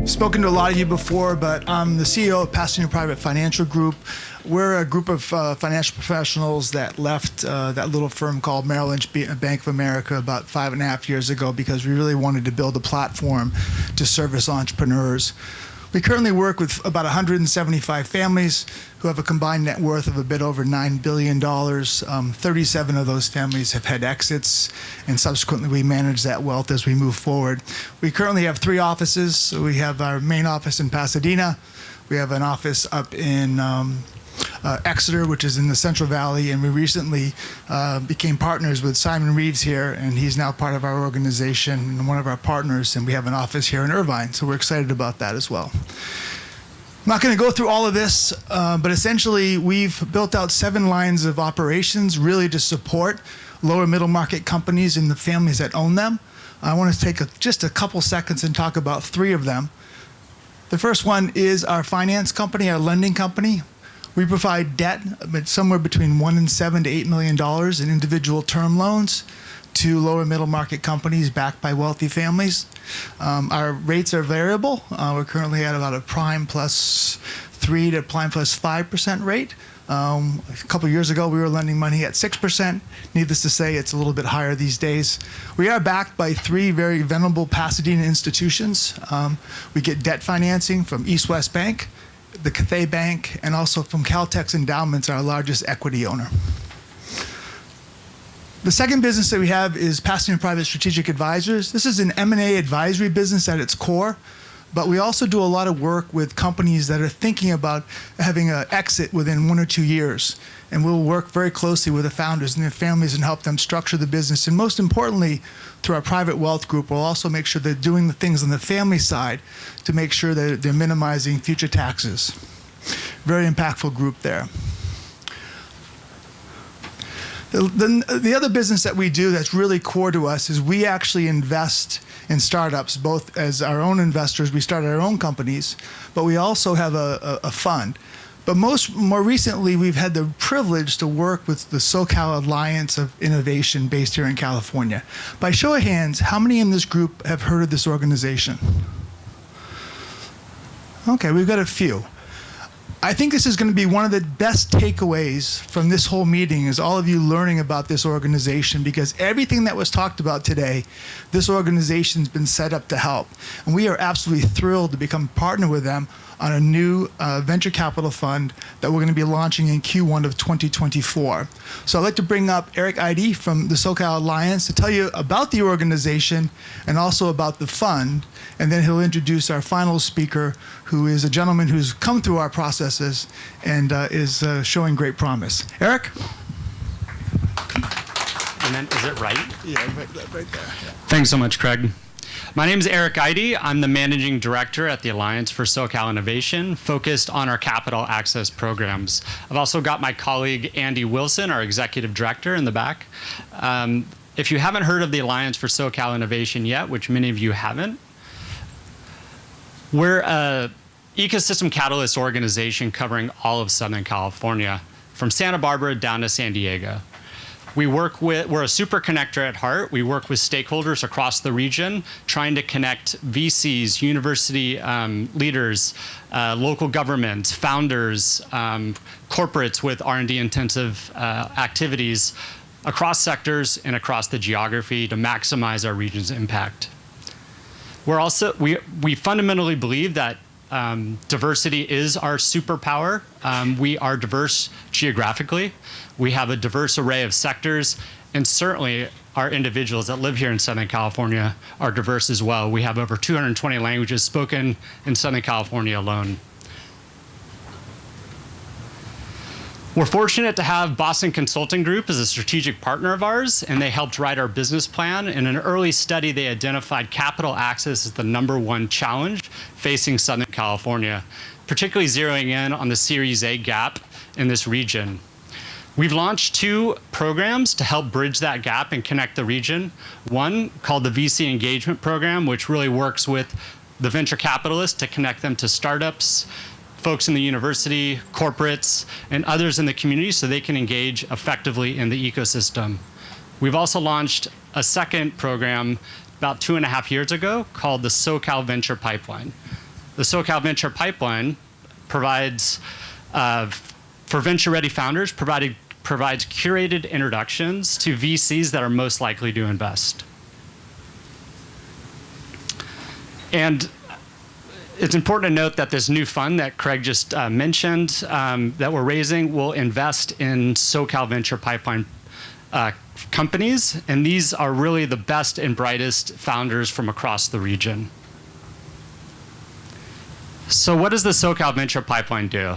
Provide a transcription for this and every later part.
Spoken to a lot of you before, but I'm the CEO of Pasco Private Financial Group. We're a group of financial professionals that left that little firm called Merrill Lynch Bank of America about 5.5 years ago because we really wanted to build a platform to service entrepreneurs. We currently work with about 175 families who have a combined net worth of a bit over $9 billion. 37 of those families have had exits, and subsequently we manage that wealth as we move forward. We currently have 3 offices. So we have our main office in Pasadena. We have an office up in Exeter, which is in the Central Valley, and we recently became partners with Simon Reeves here, and he's now part of our organization and one of our partners, and we have an office here in Irvine, so we're excited about that as well. I'm not going to go through all of this, but essentially we've built out 7 lines of operations really to support lower middle market companies and the families that own them. I want to take just a couple seconds and talk about 3 of them. The first one is our finance company, our lending company. We provide debt somewhere between $1 and $7 to $8 million in individual term loans to lower middle market companies backed by wealthy families. Our rates are variable. We're currently at about a prime plus 3 to prime plus 5% rate. A couple of years ago, we were lending money at 6%. Needless to say, it's a little bit higher these days. We are backed by 3 very venerable Pasadena institutions. We get debt financing from East West Bank, the Cathay Bank, and also from Caltex Endowments, our largest equity owner. The second business that we have is Pasco Private Strategic Advisors. This is an M&A advisory business at its core, but we also do a lot of work with companies that are thinking about having an exit within 1 or 2 years. And we'll work very closely with the founders and their families and help them structure the business. And most importantly, through our private wealth group, we'll also make sure they're doing the things on the family side to make sure that they're minimizing future taxes. Very impactful group there. The other business that we do that's really core to us is we actually invest in startups, both as our own investors. We started our own companies, but we also have a fund. But more recently, we've had the privilege to work with the SoCal Alliance of Innovation based here in California. By show of hands, how many in this group have heard of this organization? Okay, we've got a few. I think this is going to be one of the best takeaways from this whole meeting is all of you learning about this organization, because everything that was talked about today, this organization's been set up to help. And we are absolutely thrilled to become a partner with them on a new venture capital fund that we're going to be launching in Q1 of 2024. So I'd like to bring up Eric Eide from the SoCal Alliance to tell you about the organization and also about the fund, and then he'll introduce our final speaker, who is a gentleman who's come through our processes and is showing great promise. Eric? And then, is it right? Yeah, right there. Yeah. Thanks so much, Craig. My name is Eric Eide. I'm the Managing Director at the Alliance for SoCal Innovation, focused on our capital access programs. I've also got my colleague, Andy Wilson, our Executive Director, in the back. If you haven't heard of the Alliance for SoCal Innovation yet, which many of you haven't, we're an ecosystem catalyst organization covering all of Southern California, from Santa Barbara down to San Diego. We're a super connector at heart. We work with stakeholders across the region, trying to connect VCs, university leaders, local governments, founders, corporates with R&D intensive activities across sectors and across the geography to maximize our region's impact. We fundamentally believe that diversity is our superpower. We are diverse geographically. We have a diverse array of sectors, and certainly our individuals that live here in Southern California are diverse as well. We have over 220 languages spoken in Southern California alone. We're fortunate to have Boston Consulting Group as a strategic partner of ours, and they helped write our business plan. In an early study, they identified capital access as the #1 challenge facing Southern California, particularly zeroing in on the Series A gap in this region. We've launched 2 programs to help bridge that gap and connect the region. One called the VC Engagement Program, which really works with the venture capitalists to connect them to startups, folks in the university, corporates, and others in the community so they can engage effectively in the ecosystem. We've also launched a second program about 2.5 years ago called the SoCal Venture Pipeline. the SoCal Venture Pipeline provides, for venture-ready founders, provides curated introductions to VCs that are most likely to invest. And it's important to note that this new fund that Craig just mentioned that we're raising will invest in SoCal Venture Pipeline companies, and these are really the best and brightest founders from across the region. So what does the SoCal Venture Pipeline do?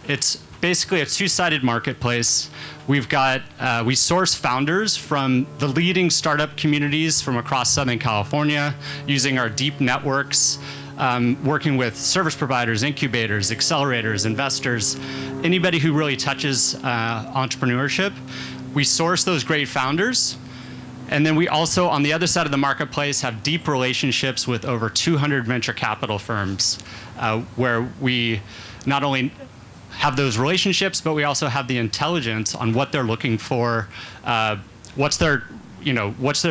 It's basically a two-sided marketplace. We source founders from the leading startup communities from across Southern California using our deep networks, working with service providers, incubators, accelerators, investors, anybody who really touches entrepreneurship. We source those great founders. And then we also, on the other side of the marketplace, have deep relationships with over 200 venture capital firms, where we not only have those relationships, but we also have the intelligence on what they're looking for, what's their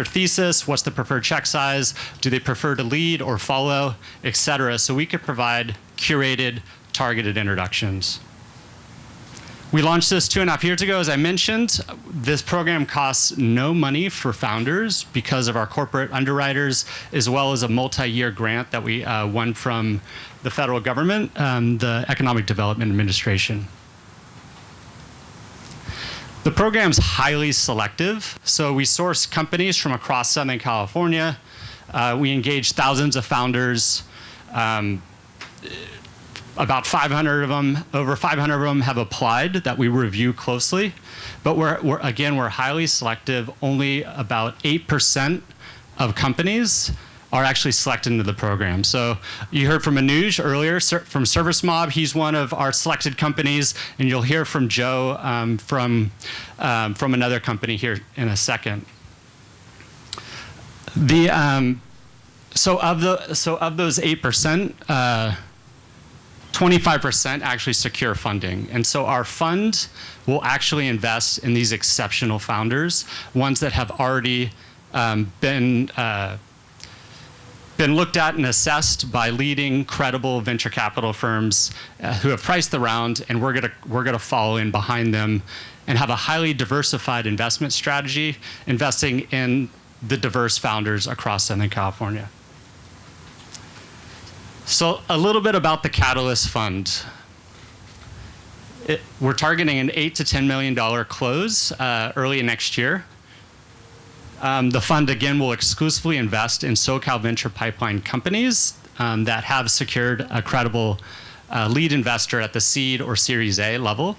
thesis, what's the preferred check size, do they prefer to lead or follow, et cetera. So we could provide curated, targeted introductions. We launched this 2.5 years ago, as I mentioned. This program costs no money for founders because of our corporate underwriters, as well as a multi-year grant that we won from the federal government, the Economic Development Administration. The program's highly selective, so we source companies from across Southern California. We engage thousands of founders. About 500 of them, over 500 of them have applied that we review closely. But we're highly selective. Only about 8% of companies are actually selected into the program. So you heard from Anuj earlier from Service Mob. He's one of our selected companies, and you'll hear from Joe from another company here in a second. So of those 8%, 25% actually secure funding. And so our fund will actually invest in these exceptional founders, ones that have already been looked at and assessed by leading credible venture capital firms who have priced the round, and we're gonna follow in behind them and have a highly diversified investment strategy, investing in the diverse founders across Southern California. So a little bit about the Catalyst Fund. We're targeting an $8 to $10 million close early next year. The fund, again, will exclusively invest in SoCal Venture Pipeline companies that have secured a credible lead investor at the seed or Series A level.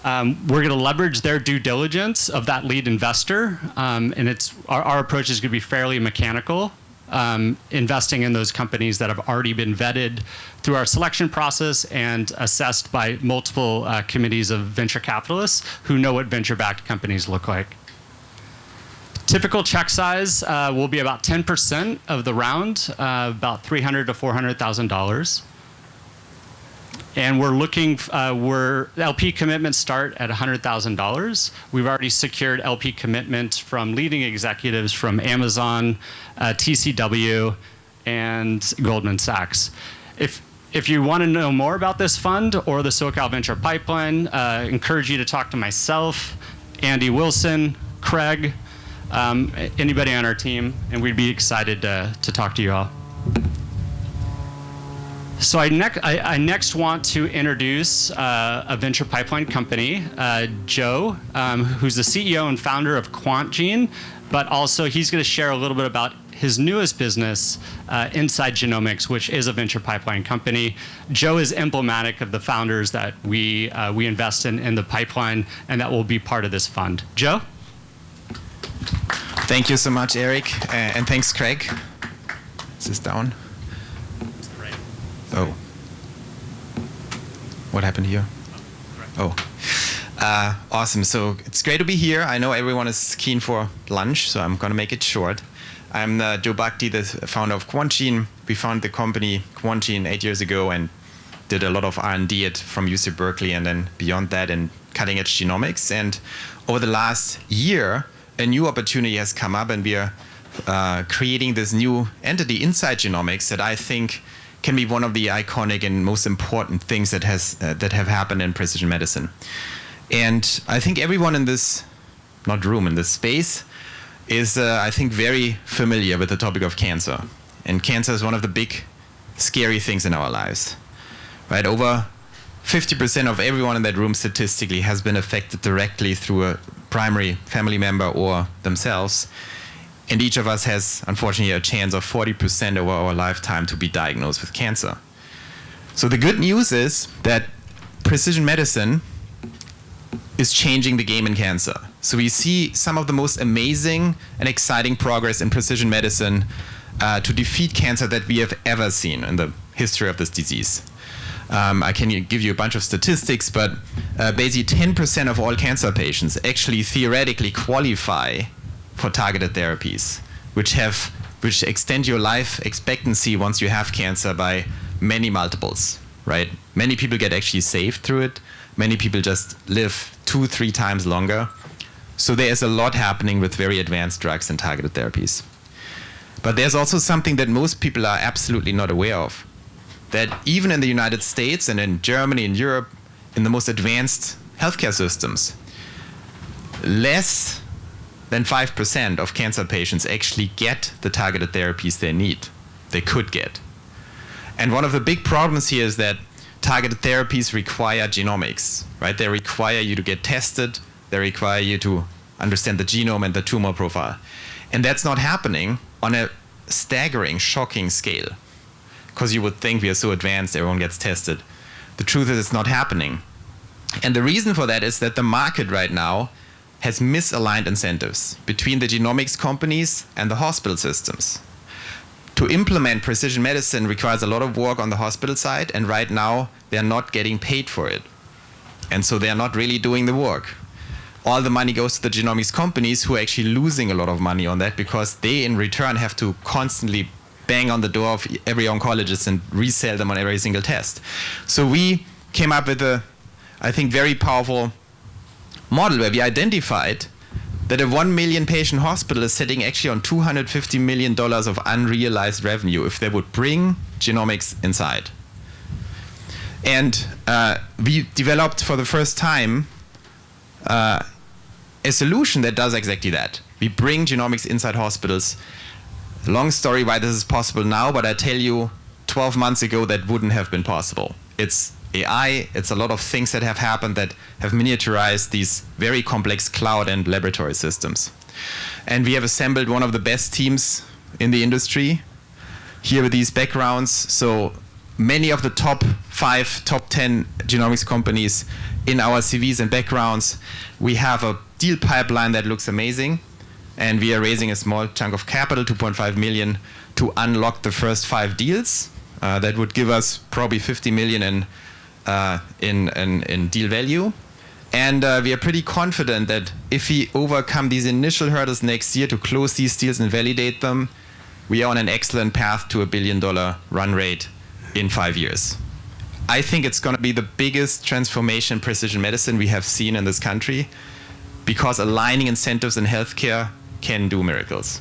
We're going to leverage their due diligence of that lead investor, and our approach is going to be fairly mechanical. Investing in those companies that have already been vetted through our selection process and assessed by multiple committees of venture capitalists who know what venture-backed companies look like. Typical check size will be about 10% of the round, about $300,000 to $400,000. And we're looking, LP commitments start at $100,000. We've already secured LP commitments from leading executives from Amazon, TCW, and Goldman Sachs. If you want to know more about this fund or the SoCal Venture Pipeline, I encourage you to talk to myself, Andy Wilson, Craig, anybody on our team, and we'd be excited to talk to you all. So I next want to introduce a venture pipeline company, Joe, who's the CEO and founder of QuantGene, but also he's going to share a little bit about his newest business, Inside Genomics, which is a venture pipeline company. Joe is emblematic of the founders that we invest in the pipeline, and that will be part of this fund. Joe? Thank you so much, Eric, and thanks, Craig. Is this down? Oh. What happened here? Oh. Awesome. So it's great to be here. I know everyone is keen for lunch, so I'm going to make it short. I'm Joe Bhakti, the founder of QuantGene. We founded the company QuantGene 8 years ago and did a lot of R&D from UC Berkeley and then beyond that in cutting-edge genomics. And over the last year, a new opportunity has come up, and we are creating this new entity, Inside Genomics, that I think can be one of the iconic and most important things that have happened in precision medicine. And I think everyone in this, not room, in this space, is I think very familiar with the topic of cancer. And cancer is one of the big, scary things in our lives, right? Over 50% of everyone in that room statistically has been affected directly through a primary family member or themselves. And each of us has, unfortunately, a chance of 40% over our lifetime to be diagnosed with cancer. So the good news is that precision medicine is changing the game in cancer. So we see some of the most amazing and exciting progress in precision medicine to defeat cancer that we have ever seen in the history of this disease. I can give you a bunch of statistics, but basically 10% of all cancer patients actually theoretically qualify for targeted therapies, which extend your life expectancy once you have cancer by many multiples, right? Many people get actually saved through it. Many people just live 2-3 times longer. So there is a lot happening with very advanced drugs and targeted therapies. But there's also something that most people are absolutely not aware of, that even in the United States and in Germany and Europe, in the most advanced healthcare systems, less than 5% of cancer patients actually get the targeted therapies they could get. And one of the big problems here is that targeted therapies require genomics, right? They require you to get tested, they require you to understand the genome and the tumor profile. And that's not happening on a staggering, shocking scale. Because you would think we are so advanced, everyone gets tested. The truth is it's not happening. And the reason for that is that the market right now has misaligned incentives between the genomics companies and the hospital systems. To implement precision medicine requires a lot of work on the hospital side, and right now they're not getting paid for it. And so they're not really doing the work. All the money goes to the genomics companies, who are actually losing a lot of money on that because they in return have to constantly bang on the door of every oncologist and resell them on every single test. So we came up with a, I think, very powerful model where we identified that a 1 million patient hospital is sitting actually on $250 million of unrealized revenue if they would bring genomics inside. And we developed for the first time a solution that does exactly that. We bring genomics inside hospitals. Long story why this is possible now, but I tell you, 12 months ago that wouldn't have been possible. It's AI, it's a lot of things that have happened that have miniaturized these very complex cloud and laboratory systems. And we have assembled one of the best teams in the industry here with these backgrounds. So many of the top 5, top 10 genomics companies in our CVs and backgrounds. We have a deal pipeline that looks amazing. And we are raising a small chunk of capital, 2.5 million, to unlock the first 5 deals. That would give us probably 50 million in deal value. And we are pretty confident that if we overcome these initial hurdles next year to close these deals and validate them, we are on an excellent path to $1 billion run rate in 5 years. I think it's going to be the biggest transformation in precision medicine we have seen in this country, because aligning incentives in healthcare can do miracles.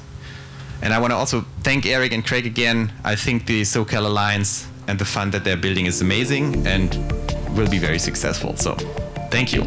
And I want to also thank Eric and Craig again. I think the SoCal Alliance and the fund that they're building is amazing and will be very successful. So thank you.